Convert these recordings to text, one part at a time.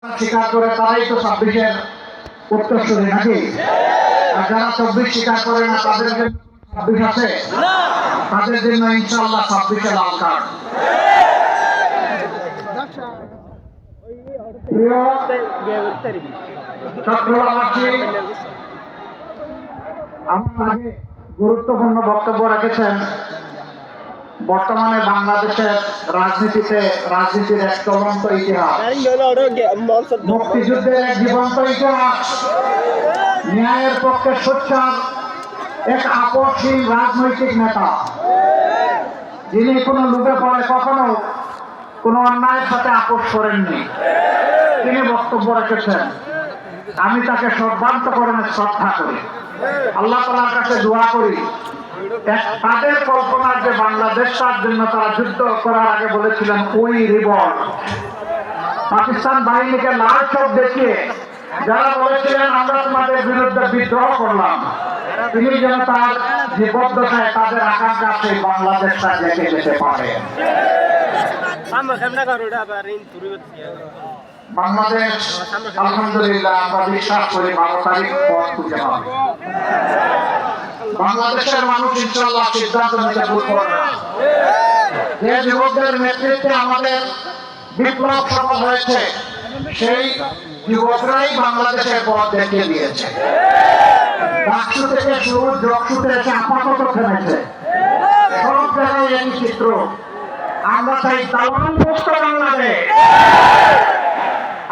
স্বীকার করে তারাই তো 26-এর উত্তরসূরি নাকি? আর যারা 24 স্বীকার করে না তাদের জন্য 26 আছে, তাদের জন্য ইনশাআল্লাহ 26-এ লাল কার্ড। চট্টগ্রামবাসী আমার আগে গুরুত্বপূর্ণ বক্তব্য রেখেছেন। বর্তমানে বাংলাদেশের রাজনীতির এক চলন্ত ইতিহাস, মুক্তিযুদ্ধের এক জীবন্ত ইতিহাস, ন্যায়ের পক্ষে সোচ্চার এক আপসহীন রাজনৈতিক নেতা, যিনি কোনো লোভে পড়ে কখনো কোনো অন্যায়ের সাথে আপোষ করেননি। তিনি বক্তব্য রেখেছেন, আমি তাকে সর্বান্তঃকরণে শ্রদ্ধা করি। আল্লাহ তাআলার কাছে দোয়া করি তাদের কল্পনার যে বাংলাদেশটার জন্য তারা যুদ্ধ করার আগে বলেছিলেন উই রিভল্ট, পাকিস্তান বাহিনীকে লাল চোখ দেখিয়ে যারা বলেছিলেন আমরা তোমাদের বিরুদ্ধে বিদ্রোহ করলাম, তিনি যেন তার জীবদ্দশায় তাদের আকাঙ্ক্ষা সেই বাংলাদেশটা দেখে যেতে পারে। বাংলাদেশ আলহামদুলিল্লাহ আমরা বিশ্বাস করি 12 তারিখ পথ খুঁজে পাবে। বাংলাদেশের মানুষ ইনশাআল্লাহ সিদ্ধান্ত নিতে ভুল করবে না। যে যুবকদের নেতৃত্বে আমাদের বিপ্লব সফল হয়েছে, সেই যুবকরাই বাংলাদেশের পথ দেখিয়ে দিয়েছে। ডাকসু থেকে শুরু জকসুতে এসে আপাতত থেমেছে, সব জায়গায় এই চিত্র। আমরা চাই দালাল মুক্ত বাংলাদেশ,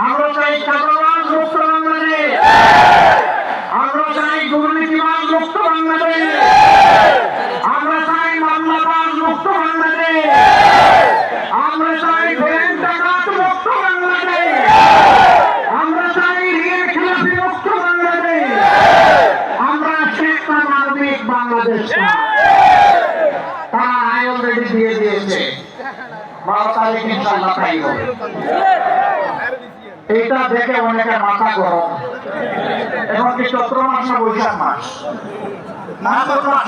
আমরা চাই চাঁদাবাজ মুক্ত বাংলাদেশ, আমরা চাই দুর্নীতিবাজ মুক্ত বাংলাদেশ, আমরা চাই মামলাবাজ মুক্ত বাংলাদেশ, আমরা চাই ব্যাংক ডাকাত মুক্ত বাংলাদেশ, আমরা চাই ঋণ খেলাপি মুক্ত বাংলাদেশ, আমরা শেখা মানবিক বাংলাদেশ। তারা অলরেডি দিয়ে দিয়েছে 12 তারিখ ইনশাআল্লাহ তাই হবে। এইটা দেখে অনেকের মাথা গরম। এখন কি চৈত্র মাস না বৈশাখ মাস?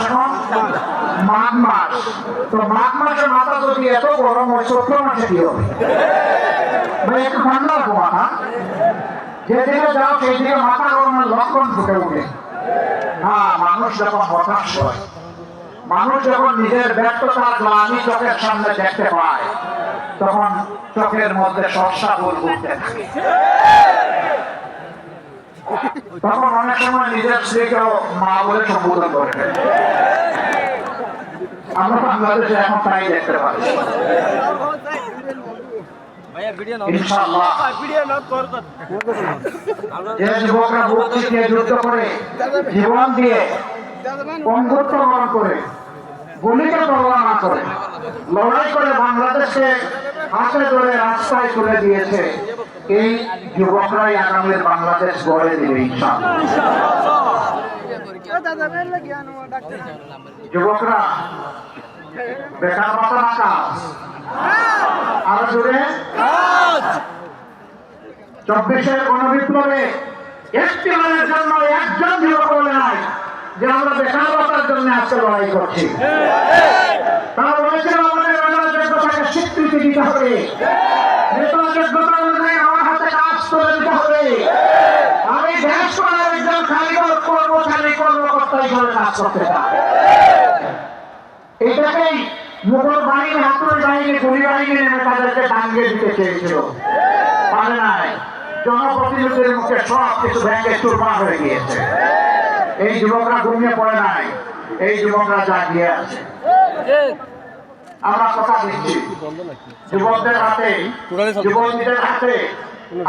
এখন মাঘ মাস। তো মাঘ মাসে মাথা যদি এত গরম হয়, চৈত্র মাসে কি হবে? ভাই একটু ঠান্ডা রাখো মাথা। যেদিকে যাও সেই দিকে মাথা গরমের লক্ষণ ফুটে ওঠে। হ্যাঁ, মানুষ যখন হতাশ হয়, মানুষ যখন নিজের ব্যর্থতা গ্লানি চোখের সামনে দেখতে পায়, তখন চোখের মধ্যে সরষা ফুল ফুটতে থাকে। তখন অনেক সময় নিজের স্ত্রীকেও মা বলে সম্বোধন করে। আমরা বাংলাদেশে এখন তাই দেখতে পাচ্ছি। ইনশাআল্লাহ যে যুবকরা বুক চিতিয়ে যুদ্ধ করে, জীবন দিয়ে, বন্ধুত্ব বরণ করে, গুলিকে পরোয়া না করে লড়াই করে বাংলাদেশকে হাতে ধরে রাস্তায় তুলে দিয়েছে, এই যুবকরাই আগামীর বাংলাদেশ গড়ে দেবে ইনশাআল্লাহ। যুবকরা বেকার ভাতা না কাজ, আরো জোরে 24-এর গণবিপ্লবে একটি মানের জন্য একজন যুবক বলে নাই যে আমরা বেকার ভাতার জন্য আজকে লড়াই করছি। তারা বলেছিল আমাদের যোগ্যতাকে স্বীকৃতি দিতে হবে, নেতা যোগ্যতা অনুযায়ী আমার হাতে কাজ করে দিতে হবে, আমি দেশ করার একজন কারিগর কর্মচারী কর্মকর্তা হিসেবে কাজ করতে চাই। এটাকেই মুঘল বাহিনী, হাতুড়ি বাহিনী, গুলি বাহিনী নেমে তাদেরকে টাঙ্গিয়ে দিতে চেয়েছিল, পারে নাই। জনপ্রতিনিধিদের মুখে সব কিছু ভেঙে চুরমার হয়ে গিয়েছে। এই যুবকরা ঘুমিয়ে পড়ে নাই, এই যুবকরা জাগিয়ে আছে। আমরা কথা দিচ্ছি যুবকদের হাতে, যুবতীদের হাতে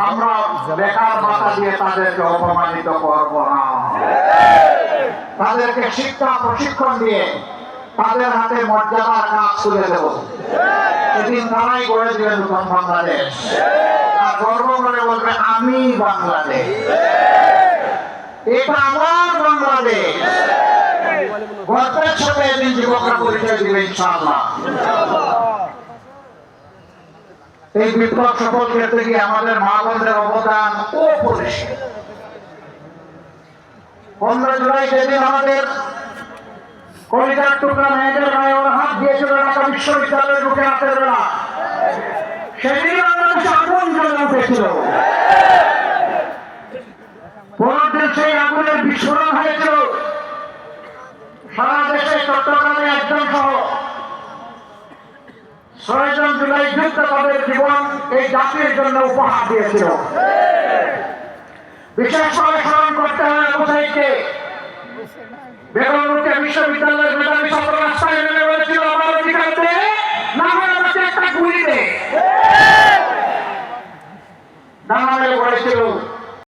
আমরা বেকার ভাতা দিয়ে তাদেরকে অপমানিত করব না। তাদেরকে শিক্ষা প্রশিক্ষণ দিয়ে তাদের হাতে মর্যাদার কাজ তুলে দেব। এদিন তারাই গড়ে দিবে নতুন বাংলাদেশ, আর গর্ব করে বলবে আমি বাংলাদেশ, এটা আমার বাংলাদেশ। গর্বের সাথে এদিন যুবকরা পরিচয় দিবে ইনশাআল্লাহ। এই বিপ্লব সফল করতে গিয়ে আমাদের মা বোনদের অবদান অপরিসীম। 15 জুলাই যেদিন আমাদের কলিজার টুকরা মেয়েদের গায়ে ওরা হাত দিয়েছিল ঢাকা বিশ্ববিদ্যালয়ের মুখে রাতের বেলা, সেদিন বাংলাদেশে আগুন জ্বলে উঠেছিল। পরদিন সেই আগুনের বিস্ফোরণ হয়েছিল সারা দেশে। চট্টগ্রামে একজন সহ 6 জন জুলাই যুদ্ধ তাদের জীবন এই জাতির জন্য উপহার দিয়েছিল। বিশেষ করে স্মরণ করতে হয় আবু সাঈদকে। বেগম রোকেয়া বিশ্ববিদ্যালয়ের মেধাবী ছাত্র রাস্তায় নেমে